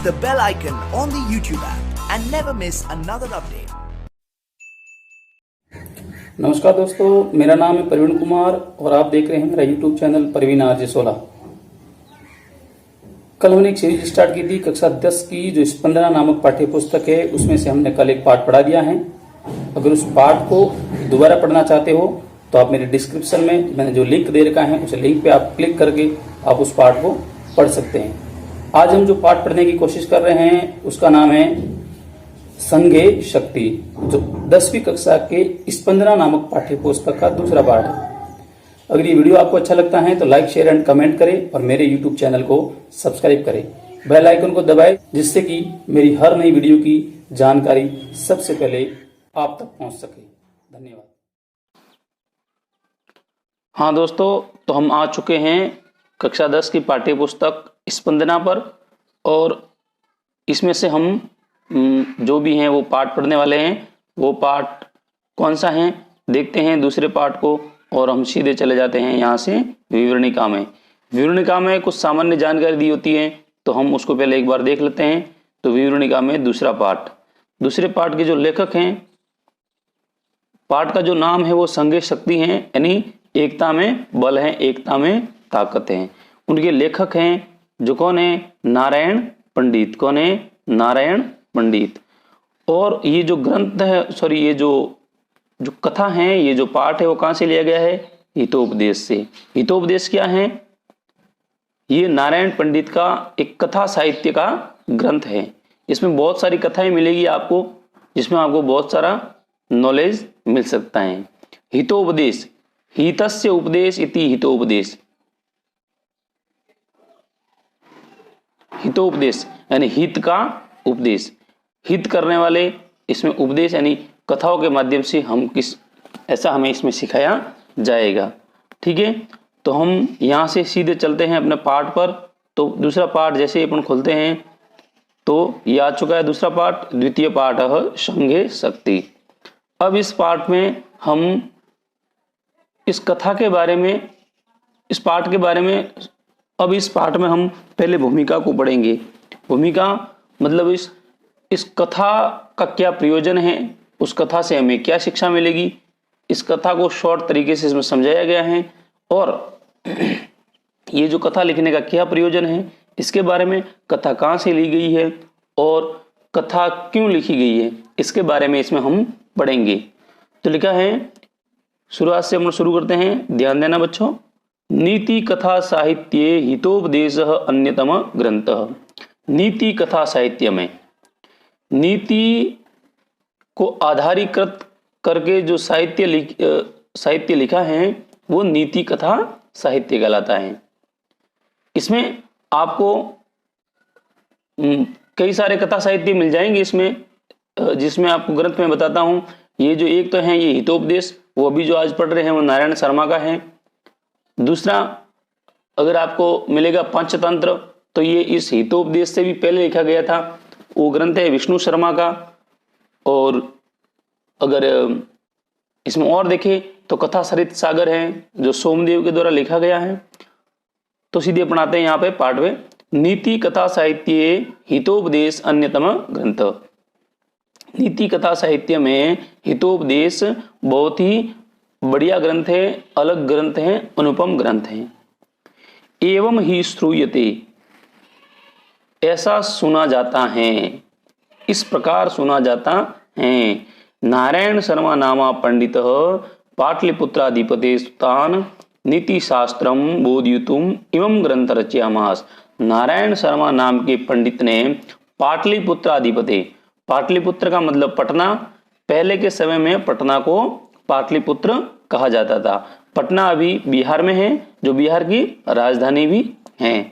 the bell icon on the YouTube app and never miss another update. नमस्कार दोस्तों, मेरा नाम है प्रवीण कुमार और आप देख रहे हैं मेरा YouTube चैनल प्रवीण आरजे 16। कल हमने एक सीरीज स्टार्ट की थी कक्षा 10 की, जो स्पंदना नामक पाठ्य पुस्तक है। उसमें से हमने कल एक पाठ पढ़ा दिया है। अगर उस पाठ को दोबारा पढ़ना चाहते हो तो आप मेरे डिस्क्रिप्शन में मैंने जो लिंक दे रखा है उस लिंक पे आप क्लिक करके आप उस पाठ को पढ़ सकते हैं। आज हम जो पाठ पढ़ने की कोशिश कर रहे हैं उसका नाम है संघे शक्ति, जो 10वीं कक्षा के स्पंदना नामक पाठ्य पुस्तक का दूसरा पाठ है। अगर ये वीडियो आपको अच्छा लगता है तो लाइक, शेयर एंड कमेंट करें और मेरे YouTube चैनल को सब्सक्राइब करें। बेल आइकन को दबाएं जिससे कि मेरी हर नई वीडियो की जानकारी सबसे पहले आप तक पहुंच सके। धन्यवाद। हाँ दोस्तों, तो हम आ चुके हैं कक्षा 10 की पाठ्य पुस्तक स्पंदना पर, और इसमें से हम जो भी हैं वो पाठ पढ़ने वाले हैं। वो पाठ कौन सा है देखते हैं दूसरे पाठ को, और हम सीधे चले जाते हैं यहाँ से विवरणिका में। विवरणिका में कुछ सामान्य जानकारी दी होती है तो हम उसको पहले एक बार देख लेते हैं। तो विवरणिका में दूसरा पाठ, दूसरे पाठ के जो लेखक हैं, पाठ का जो नाम है वो संघे शक्ति हैं, यानी एकता में बल है, एकता में ताकत है। उनके लेखक हैं जो कौन है? नारायण पंडित। कौन है? नारायण पंडित। और ये जो ग्रंथ है, सॉरी, ये जो कथा है, ये जो पाठ है वो कहां से लिया गया है? हितोपदेश से। हितोपदेश क्या है? ये नारायण पंडित का एक कथा साहित्य का ग्रंथ है। इसमें बहुत सारी कथाएं मिलेगी आपको, जिसमें आपको बहुत सारा नॉलेज मिल सकता है। हितोपदेश, हितस्य उपदेश इति हितोपदेश। हितोपदेश यानी हित का उपदेश, हित करने वाले। इसमें उपदेश यानी कथाओं के माध्यम से हमें इसमें सिखाया जाएगा। ठीक है, तो हम यहाँ से सीधे चलते हैं अपने पाठ पर। तो दूसरा पाठ जैसे अपन खोलते हैं तो ये आ चुका है दूसरा पाठ, द्वितीय पाठ है संघे शक्ति। अब इस पाठ में हम इस कथा के बारे में, इस पाठ के बारे में, अब इस पाठ में हम पहले भूमिका को पढ़ेंगे। भूमिका मतलब इस कथा का क्या प्रयोजन है, उस कथा से हमें क्या शिक्षा मिलेगी, इस कथा को शॉर्ट तरीके से इसमें समझाया गया है। और ये जो कथा लिखने का क्या प्रयोजन है, इसके बारे में, कथा कहाँ से ली गई है और कथा क्यों लिखी गई है, इसके बारे में इसमें हम पढ़ेंगे। तो लिखा है, शुरुआत से हम शुरू करते हैं, ध्यान देना बच्चों। नीति कथा साहित्य हितोपदेश अन्यतम ग्रंथ। नीति कथा साहित्य में नीति को आधारीकृत करके जो साहित्य लिखा है वो नीति कथा साहित्य कहलाता है। इसमें आपको कई सारे कथा साहित्य मिल जाएंगे इसमें, जिसमें आपको ग्रंथ में बताता हूं। ये जो एक तो है ये हितोपदेश, वो अभी जो आज पढ़ रहे हैं वो नारायण शर्मा का है। दूसरा अगर आपको मिलेगा पंचतंत्र, तो ये इस हितोपदेश से भी पहले लिखा गया था, वो ग्रंथ है विष्णु शर्मा का। और अगर इसमें और देखें तो कथा सरित सागर है जो सोमदेव के द्वारा लिखा गया है। तो सीधे अपनाते हैं यहाँ पे पाठ में, नीति कथा साहित्य हितोपदेश अन्यतम ग्रंथ। नीति कथा साहित्य में हितोपदेश बहुत ही बढ़िया ग्रंथ है, अलग ग्रंथ है, अनुपम ग्रंथ है। एवं ही श्रूयते, ऐसा सुना जाता है, इस प्रकार सुना जाता है। नारायण शर्मा नामा पंडित पाटलिपुत्राधिपते सुतान नीति शास्त्रम बोधयितुम इमं ग्रंथ रचयामास। नारायण शर्मा नाम के पंडित ने पाटलिपुत्राधिपते, पाटलिपुत्र का मतलब पटना, पहले के समय में पटना को पाटलिपुत्र कहा जाता था। पटना अभी बिहार में है, जो बिहार की राजधानी भी है।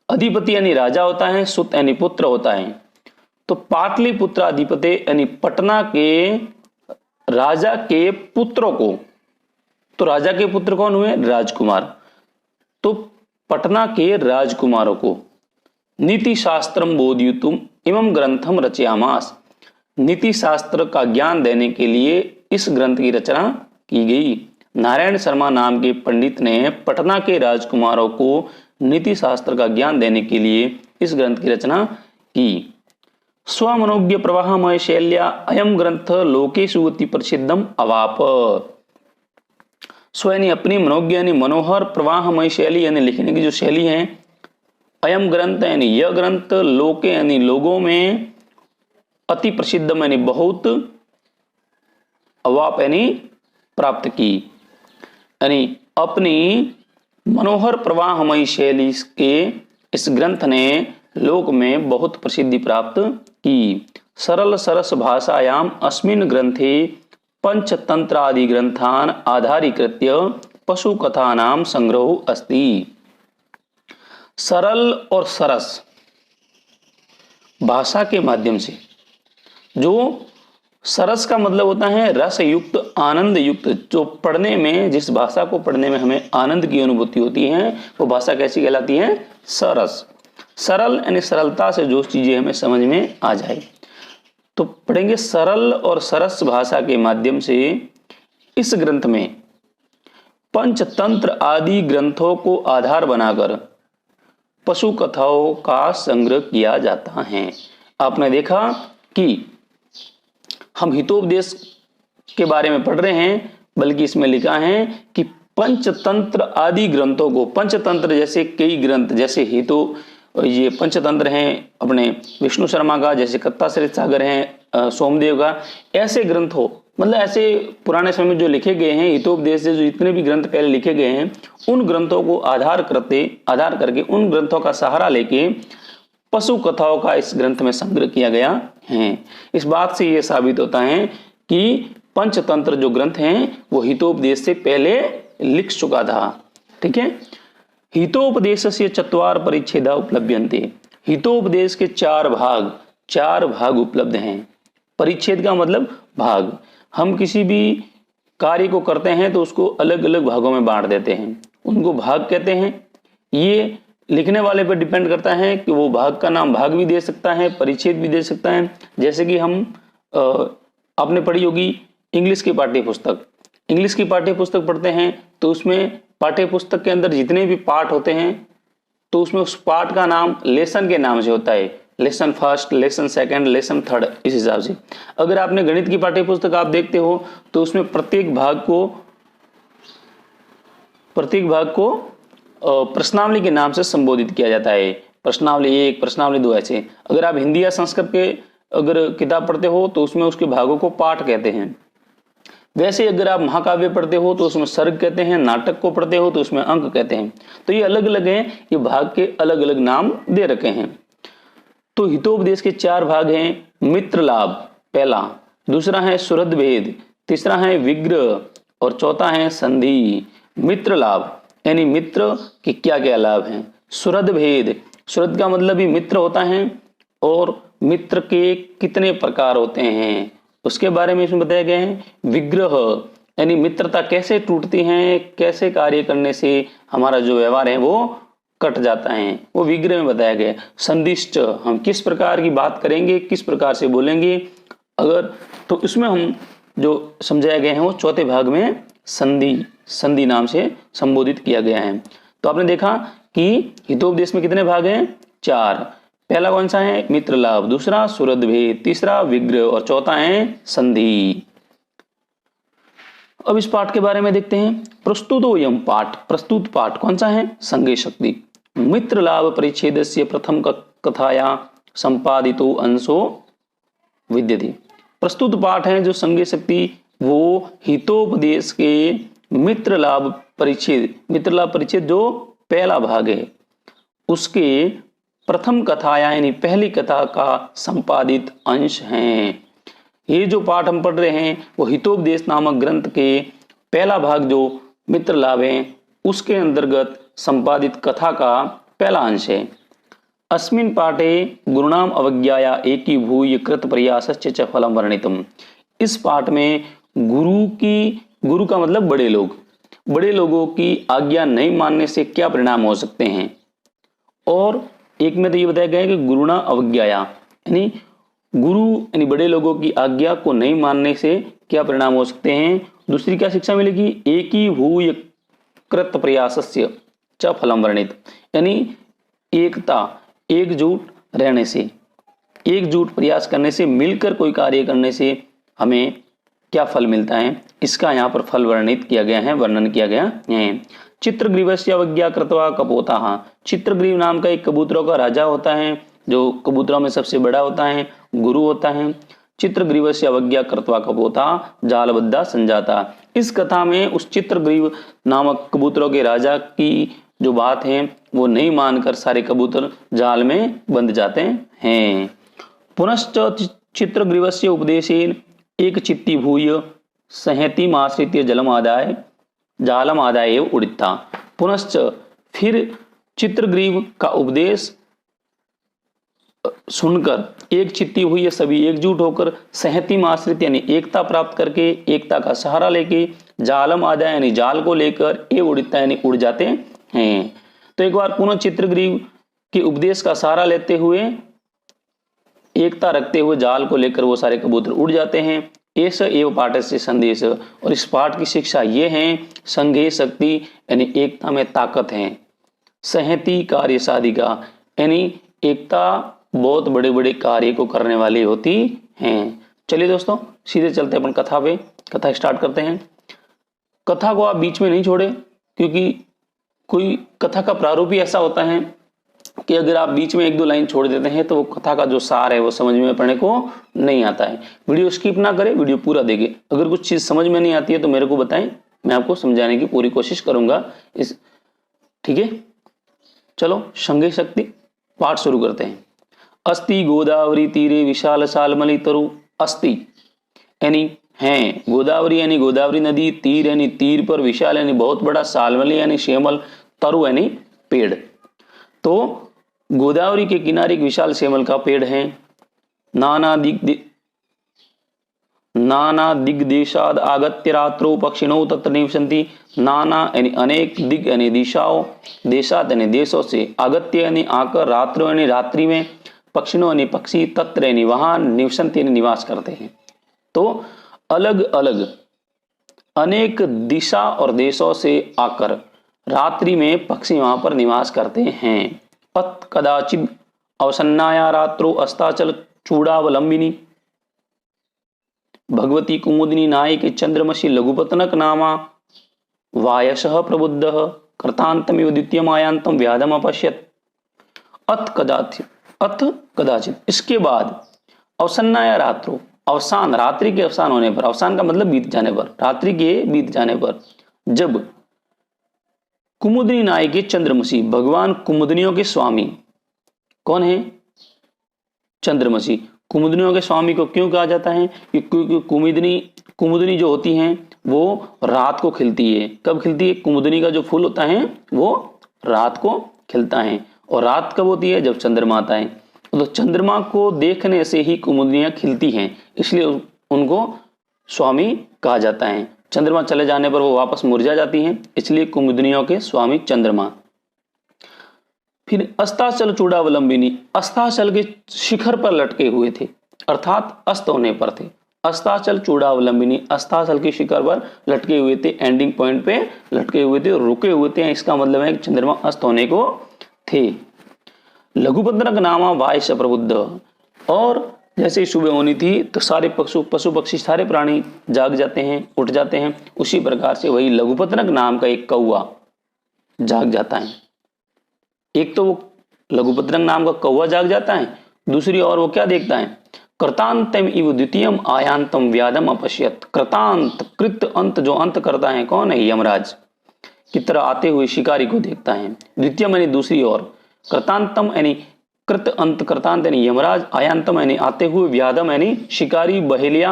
अधिपति यानी राजा होता है, सुत यानी पुत्र होता है। तो पाटलिपुत्राधिपति यानी पटना के राजा के पुत्रों को, तो राजा के पुत्र कौन हुए? राजकुमार। तो पटना के राजकुमारों को नीति शास्त्रम बोधयितुम इमं ग्रंथम रचयामास, नीति शास्त्र का ज्ञान देने के लिए इस ग्रंथ की रचना की गई। नारायण शर्मा नाम के पंडित ने पटना के राजकुमारों को नीति शास्त्र का ज्ञान देने के लिए इस ग्रंथ की रचना की। स्वमनोज्ञ प्रवाहमय शैल्या अयम ग्रंथ लोकेषु अति प्रसिद्धम अवाप। स्व यानी अपनी मनोज्ञ यानी मनोहर प्रवाहमय शैली यानी लिखने की जो शैली है, अयम ग्रंथ यानी यह ग्रंथ, लोके यानी लोगों में, अति प्रसिद्धम यानी बहुत, अवाप यानी प्राप्त की। यानी अपनी मनोहर प्रवाहमयी शैली के इस ग्रंथ ने लोक में बहुत प्रसिद्धि प्राप्त की। सरल सरस भाषायाम अस्मिन् ग्रंथे पंचतंत्र आदि ग्रंथान आधारीकृत्य पशु कथानाम संग्रह अस्ति। सरल और सरस भाषा के माध्यम से, जो सरस का मतलब होता है रस युक्त, आनंद युक्त, जो पढ़ने में, जिस भाषा को पढ़ने में हमें आनंद की अनुभूति होती है, वो भाषा कैसी कहलाती है? सरस। सरल यानी सरलता से जो चीजें हमें समझ में आ जाए, तो पढ़ेंगे सरल और सरस भाषा के माध्यम से इस ग्रंथ में पंचतंत्र आदि ग्रंथों को आधार बनाकर पशु कथाओं का संग्रह किया जाता है। आपने देखा कि हम हितोपदेश के बारे में पढ़ रहे हैं, बल्कि इसमें लिखा है कि पंचतंत्र आदि ग्रंथों को, पंचतंत्र जैसे कई ग्रंथ, जैसे हितो, ये पंचतंत्र हैं अपने विष्णु शर्मा का, जैसे कत्ताश्रित सागर है सोमदेव का, ऐसे ग्रंथ हो, मतलब ऐसे पुराने समय में जो लिखे गए हैं हितोपदेश से, जो जितने भी ग्रंथ पहले लिखे गए हैं, उन ग्रंथों को आधार करके उन ग्रंथों का सहारा लेके पशु कथाओं का इस ग्रंथ में संग्रह किया गया है। इस बात से यह साबित होता है कि पंचतंत्र जो ग्रंथ हैं वो हितोपदेश से पहले लिख चुका था। ठीक है। हितोपदेशस्य चत्वार परिच्छेदा उपलभ्यन्ते। हितोपदेश के चार भाग उपलब्ध हैं। परिच्छेद का मतलब भाग। हम किसी भी कार्य को करते हैं तो उसको अलग अलग भागों में बांट देते हैं, उनको भाग कहते हैं। ये लिखने वाले पर डिपेंड करता है कि वो भाग का नाम भाग भी दे सकता है, परिच्छेद भी दे सकता है। जैसे कि हम आपने पढ़ी होगी इंग्लिश की पाठ्यपुस्तक पढ़ते हैं तो उसमें पाठ्यपुस्तक के अंदर जितने भी पाठ होते हैं तो उसमें उस पाठ का नाम लेसन के नाम से होता है, lesson first, lesson second, lesson third, इस हिसाब से। अगर आपने गणित की पाठ्यपुस्तक आप देखते हो तो उसमें प्रत्येक भाग को प्रश्नावली के नाम से संबोधित किया जाता है। प्रश्नावली 1, प्रश्नावली 2, ऐसे। अगर आप हिंदी या संस्कृत के अगर किताब पढ़ते हो तो उसमें उसके भागों को पाठ कहते हैं। वैसे अगर आप महाकाव्य पढ़ते हो तो उसमें सर्ग कहते हैं, नाटक को पढ़ते हो तो उसमें अंक कहते हैं। तो ये अलग अलग हैं, ये भाग के अलग अलग नाम दे रखे हैं। तो हितोपदेश के 4 भाग हैं। मित्र लाभ पहला, दूसरा है सुहृद भेद, तीसरा है विग्रह और चौथा है संधि। मित्र लाभ यानी मित्र के क्या क्या लाभ हैं। सुहृद भेद, सुहृद का मतलब भी मित्र होता है और मित्र के कितने प्रकार होते हैं उसके बारे में इसमें बताया गया है। विग्रह यानी मित्रता कैसे टूटती है, कैसे कार्य करने से हमारा जो व्यवहार है वो कट जाता है, वो विग्रह में बताया गया है। संदिष्ट, हम किस प्रकार की बात करेंगे, किस प्रकार से बोलेंगे, अगर तो इसमें हम जो समझाया गया है वो चौथे भाग में संधि नाम से संबोधित किया गया है। तो आपने देखा कि हितोपदेश में कितने भाग हैं? 4। पहला कौन सा है? मित्र लाभ, दूसरा सुहृद भेद, तीसरा विग्रह और चौथा है संधि। अब इस पाठ के बारे में देखते हैं। प्रस्तुतोऽयं पाठ, प्रस्तुत पाठ कौन सा है? संज्ञे शक्ति। मित्र लाभ परिच्छेदस्य प्रथम कथाया संपादितो अंशो विद्यते। प्रस्तुत पाठ है जो संज्ञे शक्ति, वो हितोपदेश के मित्र लाभ परिच्छेद जो पहला भाग है उसके प्रथम कथाया यानी पहली कथा का संपादित अंश हैं। ये जो पाठ हम पढ़ रहे हैं वो हितोपदेश नामक ग्रंथ के पहला भाग जो मित्र लाभ है उसके अंतर्गत संपादित कथा का पहला अंश है। अस्मिन् पाठे गुरुणाम अवज्ञाया एकीभूय कृत प्रयासश्च च फलम वर्णितम्। इस पाठ में गुरु का मतलब बड़े लोगों की आज्ञा नहीं मानने से क्या परिणाम हो सकते हैं। और एक में तो ये बताया गया है कि गुरुणा अवज्ञाया यानी गुरु यानी बड़े लोगों की आज्ञा को नहीं मानने से क्या परिणाम हो सकते हैं। दूसरी क्या शिक्षा मिलेगी? एकीभूय कृत प्रयासस्य च फलम वर्णित, यानी एकता, एकजुट रहने से एकजुट प्रयास करने से, मिलकर कोई कार्य करने से हमें क्या फल मिलता है, इसका यहाँ पर फल वर्णित किया गया है, वर्णन किया गया है। चित्रग्रीवस्य अवज्ञा कृत्वा कपोताः, चित्रग्रीव नाम का एक कबूतरों का राजा होता है, जो कबूतरों में सबसे बड़ा होता है, गुरु होता है। चित्रग्रीवस्य अवज्ञा कृत्वा कपोताः जालबद्धा संजाता। इस कथा में उस चित्रग्रीव नामक कबूतरों के राजा की जो बात है वो नहीं मानकर सारे कबूतर जाल में बंध जाते हैं। पुनश्च चित्रग्रीवस्य उपदेशेन एक चित्ती भूय संहतिम आश्रित्य जालम आदाय उड़िता। पुनश्च फिर चित्रग्रीव का उपदेश सुनकर एक चित्ती हुई, सभी एकजुट होकर सहतिम आश्रित यानी एकता प्राप्त करके, एकता का सहारा लेके, जालम आदाय यानी जाल को लेकर ए उड़िता यानी उड़ जाते हैं। तो एक बार पुनः चित्रग्रीव के उपदेश का सहारा लेते हुए, एकता रखते हुए जाल को लेकर वो सारे कबूतर उड़ जाते हैं। ऐसा एवं पाठ से संदेश, और इस पाठ की शिक्षा ये है, संघे शक्ति यानी एकता में ताकत है, सहति कार्य साधिका यानी एकता बहुत बड़े बड़े कार्य को करने वाली होती हैं। चलिए दोस्तों सीधे चलते हैं अपन कथा पे, कथा स्टार्ट करते हैं। कथा को आप बीच में नहीं छोड़े, क्योंकि कोई कथा का प्रारूप ही ऐसा होता है कि अगर आप बीच में एक दो लाइन छोड़ देते हैं तो वो कथा का जो सार है वो समझ में पढ़ने को नहीं आता है। वीडियो स्किप ना करें, वीडियो पूरा देखें। अगर कुछ चीज समझ में नहीं आती है तो मेरे को बताएं, मैं आपको समझाने की पूरी कोशिश करूंगा इस, ठीक है। चलो संघे शक्ति पाठ शुरू करते हैं। अस्ति गोदावरी तीरे विशाल सालमली तरु, अस्ति यानी है, गोदावरी यानी गोदावरी नदी, तीर यानी तीर पर, विशाल यानी बहुत बड़ा, सालमली यानी श्यामल, तरु यानी पेड़। तो गोदावरी के किनारे एक विशाल श्यामल का पेड़ है। नाना दिग्देशाद आगत्य रात्रो पक्षिणो तत्र निवसन्ति। नाना यानी अनेक, दिग यानी दिशाओं, देशात यानी देशों से, आगत्य यानी आकर, रात्रो यानी रात्रि में, पक्षिणों यानी पक्षी, तत्र यानी वहां, निवसन्ति यानी निवास करते हैं। तो अलग अलग अनेक दिशा और देशों से आकर रात्रि में पक्षी वहां पर निवास करते हैं। अत कदाचित अवसन्नाया रात्रो अस्ताचल चूड़ावलंबिनी भगवती कुमुदिनी नायक चंद्रमसी लघुपतनक नामा वायसः प्रबुद्ध कृतांतमिव द्वितीयमायांतम व्याधम अपश्यत। अत कदाचित इसके बाद, अवसन्नाया रात्रो अवसान, रात्रि के अवसान होने पर, अवसान का मतलब बीत जाने पर, रात्रि के बीत जाने पर, जब कुमुदिनी नायक चंद्रमसी, भगवान कुमुदनियों के स्वामी, कौन है? चंद्रमसी। कुमुदनियों के स्वामी को क्यों कहा जाता है? क्योंकि कुमुदनी जो होती हैं वो रात को खिलती है। कब खिलती है? कुमुदनी का जो फूल होता है वो रात को खिलता है, और रात कब होती है? जब चंद्रमा आता है। तो चंद्रमा को देखने से ही कुमुदनियां खिलती हैं, इसलिए उनको स्वामी कहा जाता है। चंद्रमा चले जाने पर वो वापस मुरझा जाती हैं, इसलिए कुमुदनियों के स्वामी चंद्रमा। फिर अस्ताचल चूड़ावलंबिनी, अस्ताचल के शिखर पर लटके हुए थे, अर्थात अस्त होने पर थे। अस्ताचल चूड़ावलंबिनी, अस्ताचल के शिखर पर लटके हुए थे, एंडिंग पॉइंट पे लटके हुए थे, रुके हुए थे। इसका मतलब है कि चंद्रमा अस्त होने को थे। लघुपतनक नामा वायस प्रबुद्ध, और जैसे ही सुबह होनी थी तो सारे पशु पक्षी सारे प्राणी जाग जाते हैं, उठ जाते हैं। उसी प्रकार से वही लघुपतनक नाम का एक कौवा जाग जाता है। एक तो वो लघुपतनक नाम का कौवा जाग जाता है, दूसरी ओर वो क्या देखता है? कृतांतम इव द्वितीयम आयांतम व्याधम अपश्यत। कृतांत, कृत अंत, जो अंत करता है कौन है? यमराज की तरह आते हुए शिकारी को देखता है। द्वितीयम यानी दूसरी ओर, कृतांतम यानी कृत अंत, कृतांत यानी यमराज, आयांतम यानी आते हुए, व्याधम यानी शिकारी, बहेलिया,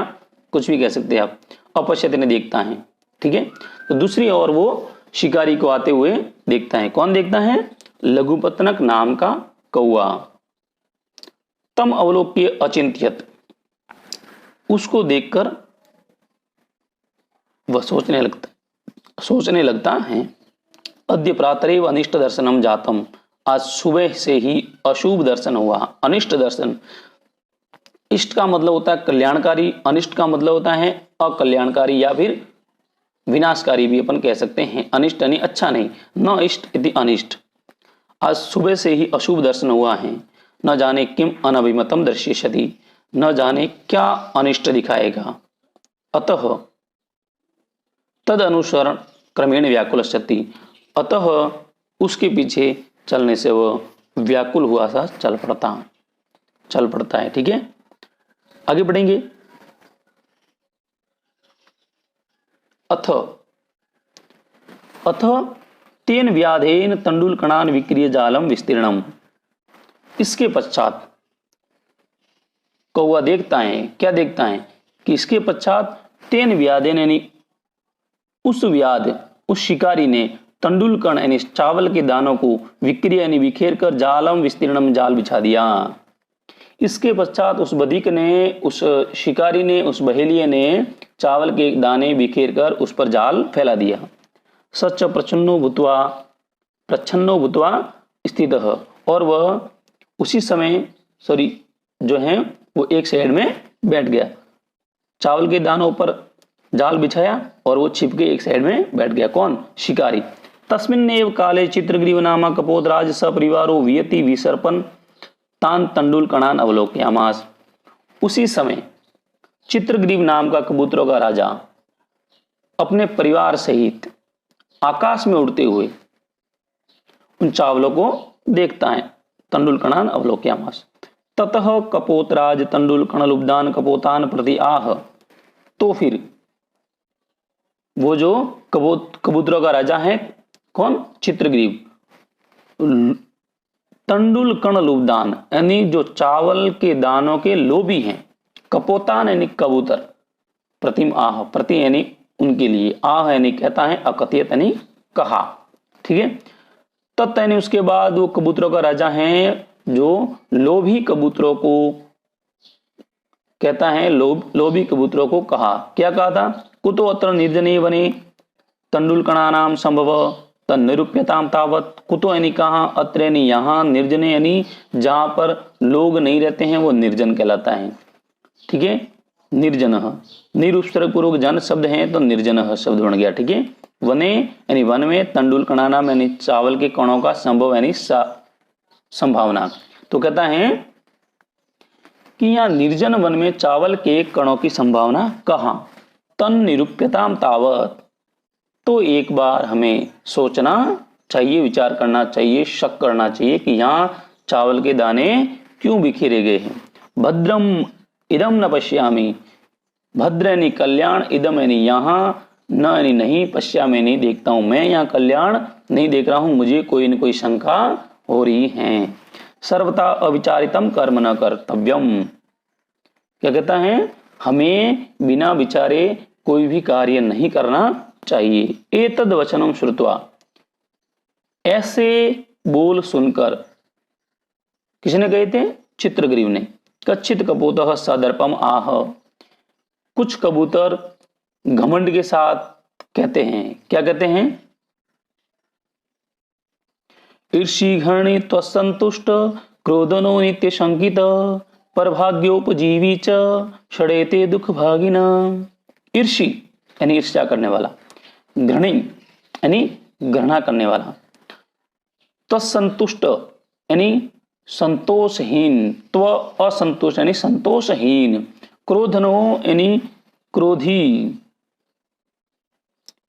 कुछ भी कह सकते हैं आप, अपश्यत यानी देखता है। ठीक है, तो दूसरी ओर वो शिकारी को आते हुए देखता है। कौन देखता है? लघुपतनक नाम का कौवा। तम अवलोक्य अचिंत्यत, उसको देखकर वह सोचने लगता है। अद्य प्रातरेव अनिष्ट दर्शनम जातम, आज सुबह से ही अशुभ दर्शन हुआ। अनिष्ट दर्शन, इष्ट का मतलब होता है कल्याणकारी, अनिष्ट का मतलब होता है अकल्याणकारी या फिर विनाशकारी भी अपन कह सकते हैं। अनिष्ट यानी अच्छा नहीं, न इष्ट इति अनिष्ट। आज सुबह से ही अशुभ दर्शन हुआ है। न जाने किम अनभिमतम दर्शिष्यति, न जाने क्या अनिष्ट दिखाएगा। अतः तद अनुसरण क्रमेण व्याकुल सती, अतः उसके पीछे चलने से वह व्याकुल हुआ सा चल पड़ता है। ठीक है, आगे बढ़ेंगे। अथ तेन व्याधेन तंडुलकणान विक्रिय जालम विस्तीर्णम। इसके पश्चात कौवा देखता है, क्या देखता है कि इसके पश्चात तेन व्याधेन यानी उस शिकारी ने तंडुलकण यानी चावल के दानों को विक्रिय यानी बिखेर कर जालम विस्तीर्णम जाल बिछा दिया। इसके पश्चात उस बधिक ने, उस शिकारी ने, उस बहेलिये ने चावल के दाने बिखेर कर उस पर जाल फैला दिया। सच प्रच्छन्नो भूत्वा स्थितः, और वह उसी समय जो है वो एक साइड में बैठ गया। चावल के दानों पर जाल बिछाया और वो छिप के एक साइड में बैठ गया। कौन? शिकारी। तस्मिन्नेव काले चित्रग्रीव नामक कपोतराज सपरिवारो वियति विसर्पन तान तंडुलकणान अवलोकयामास। उसी समय चित्रग्रीव नाम का कबूतरों का राजा अपने परिवार सहित आकाश में उड़ते हुए उन चावलों को देखता है। तंडुलकणान अवलोकयामास। ततः कपोतराज तंडुलकण लुब्धान कपोतान प्रति आह। तो फिर वो जो कबूतरों का राजा है, कौन? चित्रग्रीव, तंडुलकण लुब्धान यानी जो चावल के दानों के लोभी हैं, कपोतान यानी कबूतर, प्रतिम आह, प्रति यानी उनके लिए, आह यानी कहता है, अकथित यानी कहा। ठीक है, तत् यानी उसके बाद वो कबूतरों का राजा है जो लोभी कबूतरों को कहता है, लोभी कबूतरों को कहा। क्या कहा था? कुतो अत्र निर्जने वने तंडुलकणानाम संभव तन्निरूप्यताम तावत। कुतो यानी कहा, अत्र यानी यहाँ, निर्जने यानी जहां पर लोग नहीं रहते हैं वो निर्जन कहलाता है। ठीक है, निर्जन, निरुपसर्ग पूर्वक जन शब्द है तो निर्जन शब्द बन गया। ठीक है, वने यानी वन में, तंडुलकणानाम यानी चावल के कणों का, संभव यानी संभावना। तो कहता है कि यहाँ निर्जन वन में चावल के कणों की संभावना कहाँ? तन निरूप्यताम तावत। तो एक बार हमें सोचना चाहिए, विचार करना चाहिए, शक करना चाहिए कि यहाँ चावल के दाने क्यों बिखेरे गए हैं। भद्रम इदम न पश्यामि, भद्र यानी कल्याण, इदम यानी यहाँ, न यानी नहीं, पश्यामि नहीं देखता हूं, मैं यहाँ कल्याण नहीं देख रहा हूं, मुझे कोई न कोई शंका हो रही है। सर्वथा अविचारितम कर्म न कर्तव्यम। क्या कहता है? हमें बिना विचारे कोई भी कार्य नहीं करना चाहिए। एतद वचनम श्रुत्वा, ऐसे बोल सुनकर, किसने कहे थे? चित्रग्रीव ने। कच्चित कपोतः सदर्पम आह। कुछ कबूतर घमंड के साथ कहते हैं। क्या कहते हैं? ईर्षिघर्णी त्वसंतुष्ट क्रोधनो नित्य शंकित परभाग्योपजीवी च षडेते दुख भागिना। ईर्षि यानी ईर्ष्या करने वाला, घृणी यानी घृणा करने वाला, त्वसंतुष्ट यानी संतोषहीन, त्व असंतोष यानी संतोषहीन, क्रोधनो यानी क्रोधी,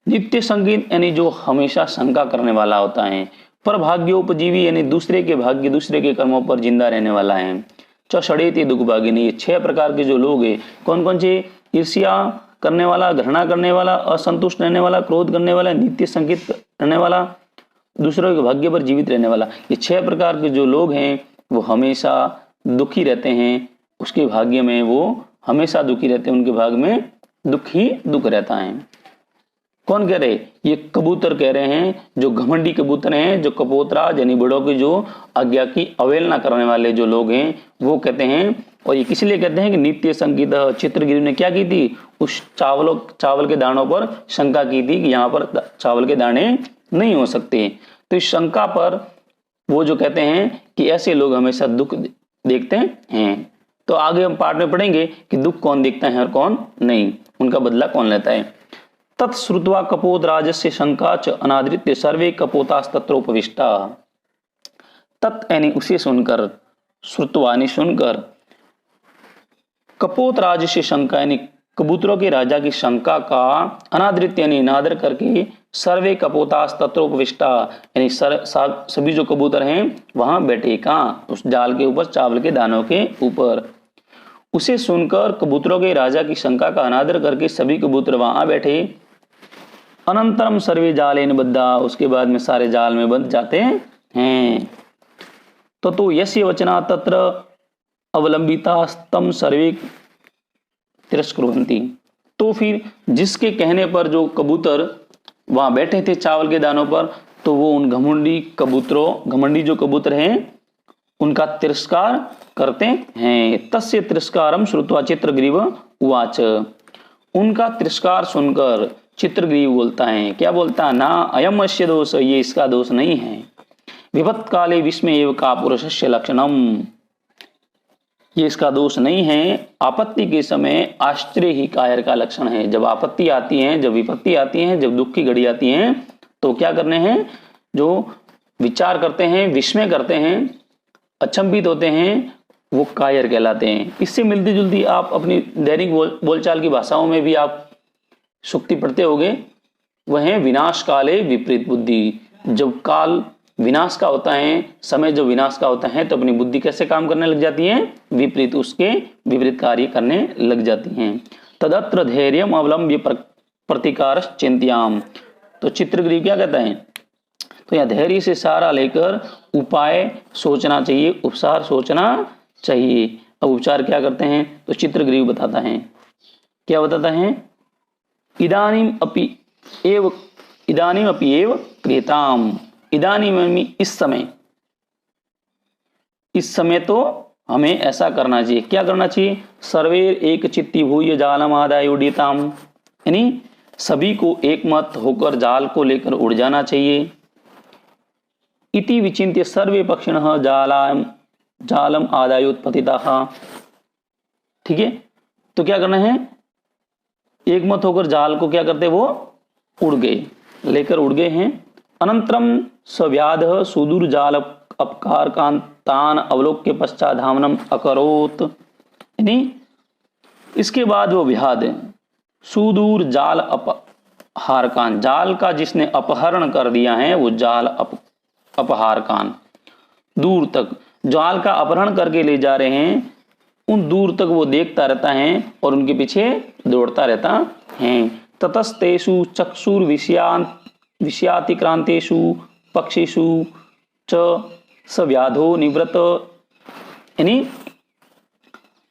नित्य संगीत यानी जो हमेशा शंका करने वाला होता है, पर भाग्योपजीवी यानी दूसरे के भाग्य, दूसरे के कर्मों पर जिंदा रहने वाला है। षडेति दुख भागिनी, ये 6 प्रकार के जो लोग हैं, कौन कौन से? ईर्ष्या करने वाला, घृणा करने वाला, असंतुष्ट रहने वाला, क्रोध करने वाला, नित्य संगीत करने वाला, दूसरों के भाग्य पर जीवित रहने वाला। ये 6 प्रकार के जो लोग हैं वो हमेशा दुखी रहते हैं, उसके भाग्य में वो हमेशा दुखी रहते हैं, उनके भाग्य में दुख ही दुख रहता है। कौन कह रहे? ये कबूतर कह रहे हैं, जो घमंडी कबूतर हैं, जो कपोतराज यानी बड़ों की जो आज्ञा की अवहेलना करने वाले जो लोग हैं वो कहते हैं। और ये किस लिए कहते हैं कि नित्य संगीत। चित्रगिरी ने क्या की थी? उस चावल के दानों पर शंका की थी कि यहाँ पर चावल के दाने नहीं हो सकते। तो इस शंका पर वो जो कहते हैं कि ऐसे लोग हमेशा दुख देखते हैं। तो आगे हम पाठ में पढ़ेंगे कि दुख कौन देखता है और कौन नहीं, उनका बदला कौन लेता है। तत्श्रुत्वा कपोतराजस्य शंका च अनादृत्य सर्वे कपोतास्तत्र उपविष्टा। तत् यानी उसे सुनकर, श्रुतवाणी सुनकर कपोत राज से शंका यानी कबूतरों के राजा की शंका का अनादृत यानी अनादर करके सर्वे कपोतास तत्रोपविष्टा यानी सभी जो कबूतर हैं वहां बैठे कहाँ, उस जाल के ऊपर, चावल के दानों के ऊपर। उसे सुनकर कबूतरों के राजा की शंका का अनादर करके सभी कबूतर वहां बैठे। अनंतरम सर्वे जालेन बद्धा, उसके बाद में सारे जाल में बंध जाते हैं। तो यस्य वचना तत्र अवलंबिता स्तम सर्वे तिरस्कुर्वन्ति, तो फिर जिसके कहने पर जो कबूतर वहां बैठे थे चावल के दानों पर, तो वो उन घमंडी जो कबूतर हैं उनका तिरस्कार करते हैं। तस्य तिरस्कारम श्रुत्वा चित्रग्रीव उवाच, उनका तिरस्कार सुनकर चित्रग्रीव बोलता है, क्या बोलता है, ना अयम अस्य दोष, ये इसका दोष नहीं है। विपत् काले विस्मय एव का पुरुषस्य लक्षणम, ये इसका दोष नहीं है। आपत्ति के समय आश्चर्य ही कायर का लक्षण है। जब आपत्ति आती है, जब विपत्ति आती है, जब दुख की घड़ी आती है, तो क्या करने हैं, जो विचार करते हैं, विस्मय करते हैं, अचंभित होते हैं, वो कायर कहलाते हैं। इससे मिलती जुलती आप अपनी दैनिक बोलचाल की भाषाओं में भी आप सुक्ति पढ़ते होंगे, वह है विनाश काले विपरीत बुद्धि। जब काल विनाश का होता है, समय जब विनाश का होता है, तो अपनी बुद्धि कैसे काम करने लग जाती है, विपरीत, उसके विपरीत कार्य करने लग जाती हैं। तदत्र धैर्यम अवलंब्य प्रतिकार चिंत्याम, तो चित्रग्रीव क्या कहता है, तो यह धैर्य से सहारा लेकर उपाय सोचना चाहिए, उपचार सोचना चाहिए। अब उपचार क्या करते हैं, तो चित्रग्रीव बताता है, क्या बताता है, इदानीम अपि एव क्रियताम, इदानीम इस समय तो हमें ऐसा करना चाहिए। क्या करना चाहिए, सर्वे एक चित्ती भूय जालम आदाय उड़ीताम, यानी सभी को एक मत होकर जाल को लेकर उड़ जाना चाहिए। इति विचिन्त्य सर्वे पक्षिणः जालम आदायोत्पतिताः, ठीक है। तो क्या करना है, एक मत होकर जाल को क्या करते, वो उड़ गए, लेकर उड़ गए हैं। अनंतरम सव्याध सुदूर जाल अपकार कांतान अवलोक्य पश्चात धामनम अकरोत, यानी इसके बाद वो व्याध सुदूर जाल अपहारकान, जाल का जिसने अपहरण कर दिया है, वो जाल अपहारकान, दूर तक जाल का अपहरण करके ले जा रहे हैं, उन दूर तक वो देखता रहता है और उनके पीछे दौड़ता रहता है। ततस्तेषु चक्षुर विषयातिक्रांतेषु पक्षिषु च सव्याधो निवृत, यानी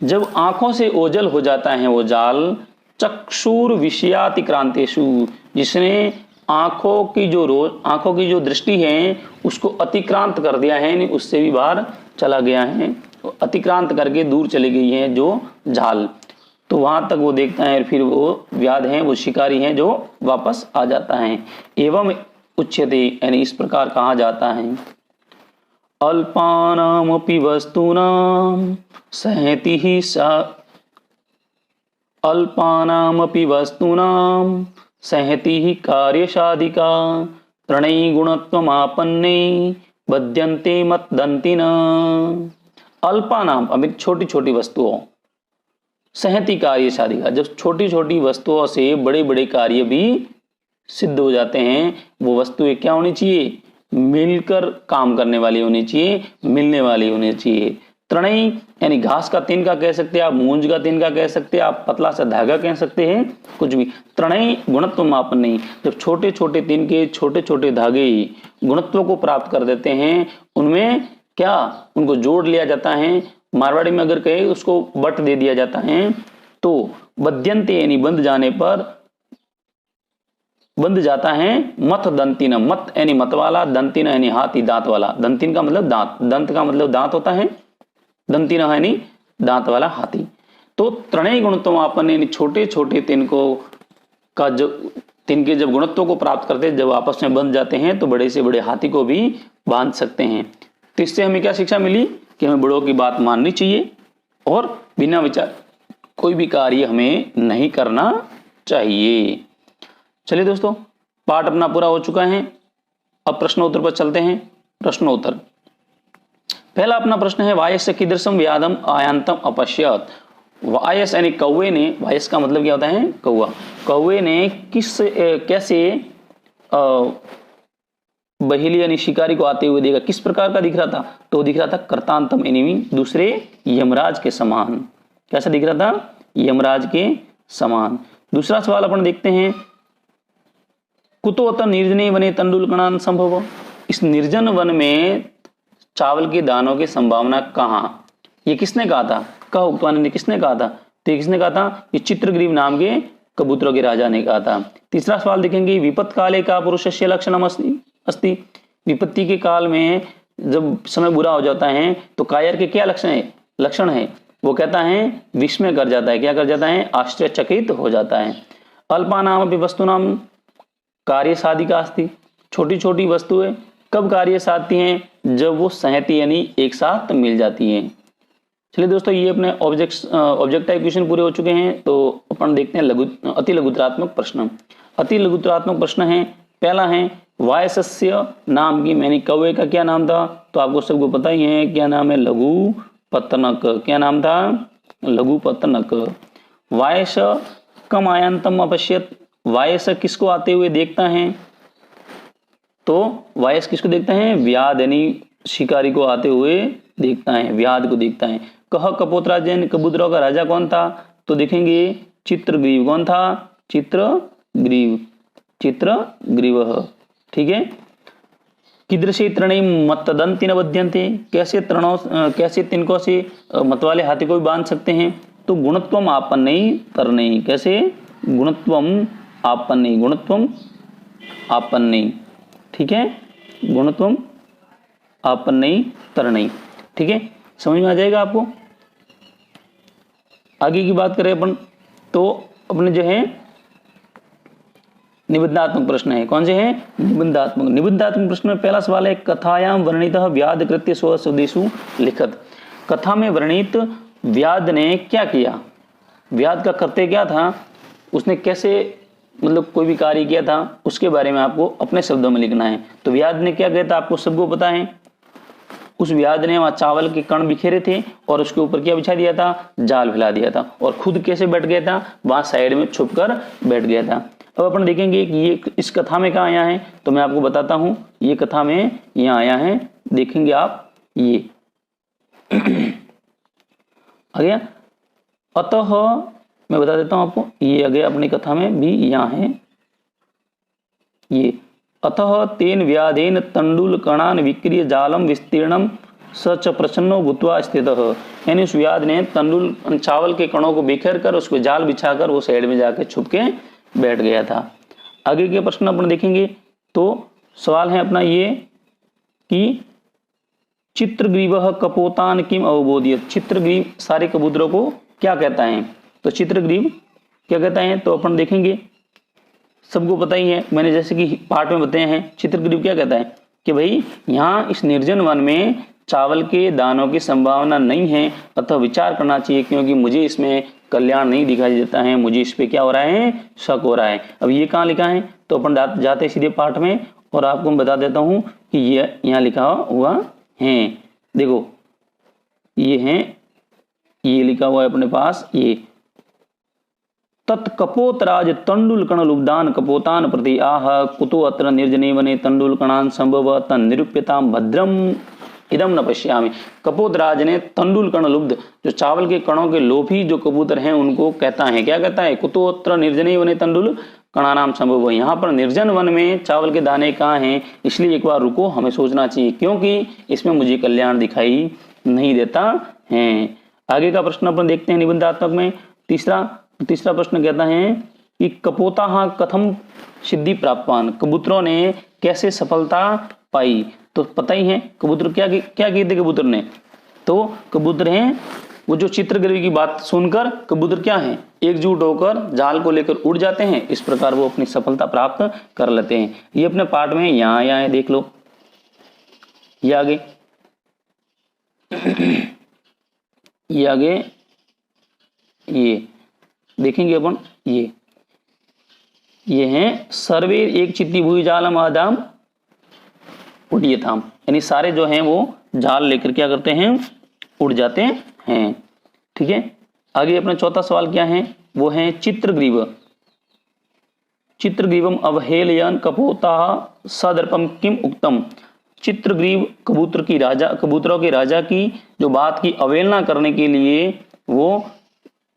जब आंखों से ओझल हो जाता है वो जाल, चक्षुर विषयातिक्रांतेषु, जिसने आंखों की जो दृष्टि है उसको अतिक्रांत कर दिया है, यानी उससे भी बाहर चला गया है, अतिक्रांत करके दूर चली गई है जो जाल, तो वहां तक वो देखता है, फिर वो व्याध हैं, वो शिकारी हैं, जो वापस आ जाता है। एवं उच्यते, यानी इस प्रकार कहा जाता है, अल्पानामपि वस्तूनां सहति सा, अल्पानामपि वस्तूनां सहति कार्यसाधिका त्रणै गुणत्वमापन्ने बध्यन्ते मद्दन्तिन। अल्पानाम, अभी छोटी छोटी वस्तुओं, सहति कार्य साधिका, जब छोटी छोटी वस्तुओं से बड़े बड़े कार्य भी सिद्ध हो जाते हैं। वो वस्तुएं क्या होनी चाहिए, मिलकर काम करने वाली होनी चाहिए, मिलने वाली होनी चाहिए। त्रणई यानी घास का तिनका कह सकते हैं आप, मूंज का तिनका कह सकते हैं आप, पतला सा धागा कह सकते हैं, कुछ भी। त्रणई गुणत्व मापन नहीं, जब छोटे छोटे तिनके, छोटे छोटे धागे गुणत्व को प्राप्त कर देते हैं, उनमें क्या, उनको जोड़ लिया जाता है। मारवाड़ी में अगर कहे उसको बट दे दिया जाता है, तो बध्यंते यानी बंध जाने पर बंध जाता है। मत दंतिन, मत यानी मत वाला, दंतिन यानी हाथी दांत वाला। दंतिन का मतलब दांत, दंत का मतलब दांत होता है, दंतिन यानी दांत वाला हाथी। तो त्रणय गुणत्व आपन यानी छोटे छोटे तिनकों का जो तिनके जब गुणत्व को प्राप्त करते हैं, जब आपस में बंध जाते हैं, तो बड़े से बड़े हाथी को भी बांध सकते हैं। तो इससे हमें क्या शिक्षा मिली कि हमें बड़ों की बात माननी चाहिए और बिना विचार कोई भी कार्य हमें नहीं करना चाहिए। चलिए दोस्तों, पाठ अपना पूरा हो चुका है। अब प्रश्नोत्तर पर चलते हैं। प्रश्नोत्तर, पहला अपना प्रश्न है वायस कीदृशम व्याधम आयांतम अपश्यत। वायस यानी कौवे ने, वायस का मतलब क्या होता है कौवा, कौवे ने कैसे बहेली यानी शिकारी को आते हुए देखा, किस प्रकार का दिख रहा था, तो दिख रहा था कर्तांतम यानी दूसरे यमराज के समान। कैसा दिख रहा था, यमराज के समान। दूसरा सवाल अपन देखते हैं, कुतोत निर्जने वने तंडुलकणान संभव। इस निर्जन वन में चावल के दानों की संभावना कहाँ, ये किसने कहा था, कह उक्तवानी ने किसने कहा था, तो किसने कहा था, ये चित्रग्रीव नाम के कबूतरों के राजा ने कहा था। तीसरा सवाल देखेंगे, विपत्त काले का पुरुषस्य लक्षणम अस्ति। विपत्ति के काल में जब समय बुरा हो जाता है तो कायर के क्या लक्षण है, वो कहता है विस्मय कर जाता है, क्या कर जाता है, आश्चर्यचकित हो जाता है। अल्पानाम अपि वस्तुनाम कार्य साधिका अस्ति। छोटी छोटी वस्तुएं कब कार्य साधती हैं, जब वो सहती यानी एक साथ मिल जाती हैं। चलिए दोस्तों, ये अपने ऑब्जेक्टिव क्वेश्चन पूरे हो चुके हैं। तो अपन देखते हैं अति लघुतरात्मक प्रश्न। अति लघुतरात्मक प्रश्न है, पहला है वायसस्य नाम की, मैंने कौवे का क्या नाम था, तो आपको सबको पता ही है क्या नाम है, लघु पत्तनक। क्या नाम था, लघु पत्तनक। वायस कम आयांतम अपश्यत। वायस किसको आते हुए देखता है, तो वायस किसको देखता है, व्याध यानी शिकारी को आते हुए देखता है, व्याध को देखता है। कह कपोतराजन, कबूतरों का राजा कौन था, तो देखेंगे चित्रग्रीव। कौन था, चित्रग्रीव, चित्रग्रीव। ठीक है। कीदृशे तृणे मतदंति न बध्यन्ते। कैसे तिनकों से मतवाले हाथी को भी बांध सकते हैं, तो गुणत्वम आपन्नई तरनई। कैसे, गुणत्वम आपन्नई, गुणत्वम आपन्नई। ठीक है, गुणत्वम आपन्नई तरनई। ठीक है, समझ में आ जाएगा आपको। आगे की बात करें अपन, तो अपने जो है निबंधात्मक प्रश्न है, कौन से हैं, निबंधात्मक प्रश्न में पहला सवाल है, कथायाम वर्णितः व्याध कृत्य स्वस्वदेशु लिखत। कथा में वर्णित व्याध ने क्या किया, व्याध का कृत्य क्या था, उसने कैसे मतलब कोई भी कार्य किया था, उसके बारे में आपको अपने शब्दों में लिखना है। तो व्याध ने क्या किया था, आपको सबको पता है। उस व्याध ने वहां चावल के कण बिखेरे थे और उसके ऊपर क्या बिछा दिया था, जाल फैला दिया था, और खुद कैसे बैठ गया था, वहां साइड में छुप कर बैठ गया था। अब अपन देखेंगे कि ये इस कथा में कहाँ आया है, तो मैं आपको बताता हूं, ये कथा में यहाँ आया है, देखेंगे आप, ये आ गया। अतः मैं बता देता हूं आपको, ये आ गया अपनी कथा में भी, यहाँ है ये। अतः तेन व्याधेन तंडुल कणान विक्रिय जालम विस्तीर्णम सच प्रसन्नो भूत्वा स्थितः। यानी उस व्याध ने तंडुल चावल के कणों को बिखेर कर उसको जाल बिछाकर वो साइड में जाकर छुप के बैठ गया था। आगे के प्रश्न अपन देखेंगे, तो सवाल है अपना ये कि चित्रग्रीव कपोतान किम अवबोधियत। चित्रग्रीव सारे कबूतरों को क्या कहता है, तो चित्रग्रीव क्या कहता है, तो अपन देखेंगे, सबको पता ही है, मैंने जैसे कि पाठ में बताए हैं। चित्रग्रीव क्या कहता है कि भाई यहाँ इस निर्जन वन में चावल के दानों की संभावना नहीं है, अतः विचार करना चाहिए, क्योंकि मुझे इसमें कल्याण नहीं दिखाई देता है, मुझे इस पे क्या हो रहा है, शक हो रहा है। अब ये कहाँ लिखा है, तो अपन जाते सीधे पाठ में, और आपको मैं बता देता हूँ कि ये यहाँ लिखा हुआ है, देखो ये है, ये लिखा हुआ है अपने पास, ये तत्कपोतराज तंडुल कण लुब्धान कपोतान प्रति आह कुतो अत्र निर्जने वने तंडुल कणान संभव तन निरूप्यताम भद्रम इदम न पश्यामि। कपोतराज ने तंडुल कण लुब्ध, जो चावल के कणों के लोभी जो कबूतर हैं, उनको कहता है, क्या कहता है, कुतो अत्र निर्जने वने तंडुल कणानाम संभव। यहाँ पर निर्जन वन में चावल के दाने कहाँ हैं, इसलिए एक बार रुको, हमें सोचना चाहिए, क्योंकि इसमें मुझे कल्याण दिखाई नहीं देता है। आगे का प्रश्न अपन देखते हैं निबंधात्मक में। तीसरा प्रश्न कहता है कि कपोता कथम सिद्धि प्राप्तवान। कबूतरों ने कैसे सफलता पाई, तो पता ही है कबूतर क्या किए थे कबूतर ने, तो कबूतर हैं वो जो चित्रग्रीव की बात सुनकर कबूतर क्या है, एकजुट होकर जाल को लेकर उड़ जाते हैं, इस प्रकार वो अपनी सफलता प्राप्त कर लेते हैं। ये अपने पाठ में यहाँ है, देख लो, ये आगे ये आगे ये देखेंगे अपन, ये हैं सर्वे एक चित्ती भूजालम आदाम उड्डीयताम, यानी सारे जो हैं वो जाल लेकर क्या करते हैं, उड़ जाते हैं। ठीक है, आगे अपना चौथा सवाल क्या है, वो है चित्रग्रीव। चित्रग्रीवम अवहेलयन कपोता सदर्पम किम उक्तम। चित्रग्रीव कबूतर की राजा, कबूतरों के राजा की जो बात की अवहेलना करने के लिए वो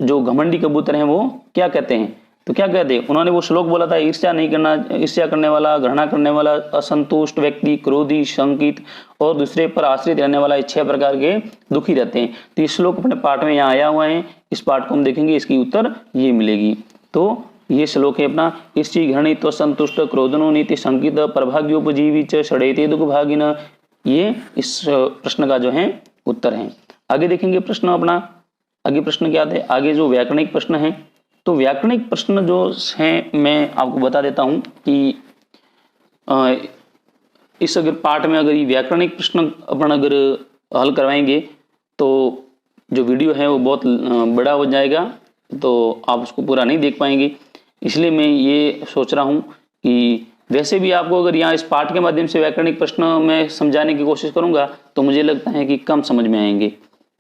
जो घमंडी कबूतर हैं वो क्या कहते हैं, तो क्या कहते हैं, उन्होंने वो श्लोक बोला था, ईर्ष्या नहीं करना, ईर्ष्या करने वाला, घृणा करने वाला, असंतुष्ट व्यक्ति, क्रोधी, शंकित और दूसरे पर आश्रित रहने वाला, 6 प्रकार के दुखी रहते हैं। तो ये श्लोक अपने पाठ में यहाँ आया हुआ है, इस पाठ को हम देखेंगे, इसकी उत्तर ये मिलेगी। तो ये श्लोक है अपना, ईर्ष्य घृणित संतुष्ट क्रोधनो नीति शंकित प्रभाग्योपजीवी च षडेते दुख भागिन, ये इस प्रश्न का जो है उत्तर है। आगे देखेंगे प्रश्न अपना, आगे प्रश्न क्या आते हैं, आगे जो व्याकरणिक प्रश्न है, तो व्याकरणिक प्रश्न जो हैं मैं आपको बता देता हूं कि इस अगर पाठ में अगर ये व्याकरणिक प्रश्न अपन अगर हल करवाएंगे तो जो वीडियो है वो बहुत बड़ा हो जाएगा, तो आप उसको पूरा नहीं देख पाएंगे। इसलिए मैं ये सोच रहा हूँ कि वैसे भी आपको अगर यहाँ इस पाठ के माध्यम से व्याकरणिक प्रश्न मैं समझाने की कोशिश करूँगा तो मुझे लगता है कि कम समझ में आएंगे,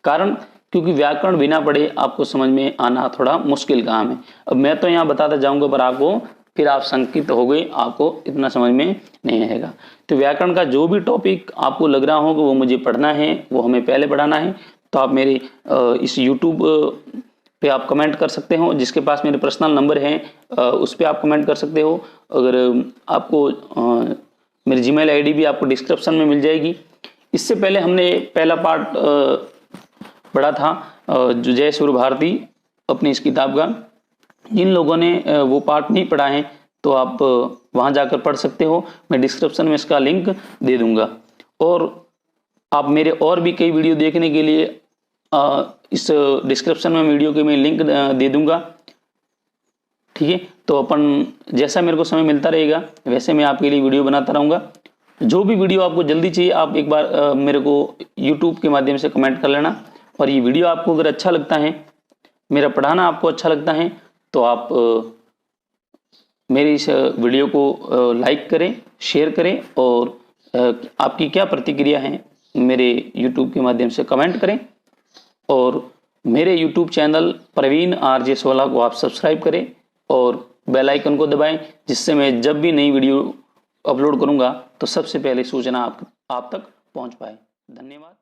कारण क्योंकि व्याकरण बिना पढ़े आपको समझ में आना थोड़ा मुश्किल काम है। अब मैं तो यहाँ बताता जाऊँगा पर आपको फिर आप संकित हो गए, आपको इतना समझ में नहीं आएगा। तो व्याकरण का जो भी टॉपिक आपको लग रहा हो कि वो मुझे पढ़ना है, वो हमें पहले पढ़ाना है, तो आप मेरे इस YouTube पे आप कमेंट कर सकते हो, जिसके पास मेरे पर्सनल नंबर है उस पर आप कमेंट कर सकते हो। अगर आपको मेरी Gmail ID भी आपको डिस्क्रिप्शन में मिल जाएगी। इससे पहले हमने पहला पार्ट पढ़ा था जो जय सूर्य भारती अपनी इस किताब का, जिन लोगों ने वो पार्ट नहीं पढ़ा है तो आप वहाँ जाकर पढ़ सकते हो, मैं डिस्क्रिप्शन में इसका लिंक दे दूंगा। और आप मेरे और भी कई वीडियो देखने के लिए इस डिस्क्रिप्शन में वीडियो के मैं लिंक दे दूंगा। ठीक है, तो अपन जैसा मेरे को समय मिलता रहेगा वैसे मैं आपके लिए वीडियो बनाता रहूँगा। जो भी वीडियो आपको जल्दी चाहिए आप एक बार मेरे को YouTube के माध्यम से कमेंट कर लेना। और ये वीडियो आपको अगर अच्छा लगता है, मेरा पढ़ाना आपको अच्छा लगता है, तो आप मेरी इस वीडियो को लाइक करें, शेयर करें और आपकी क्या प्रतिक्रिया है मेरे YouTube के माध्यम से कमेंट करें। और मेरे YouTube चैनल प्रवीण RJ सोला को आप सब्सक्राइब करें और बेल आइकन को दबाएं, जिससे मैं जब भी नई वीडियो अपलोड करूंगा तो सबसे पहले सूचना आप तक पहुंच पाए। धन्यवाद।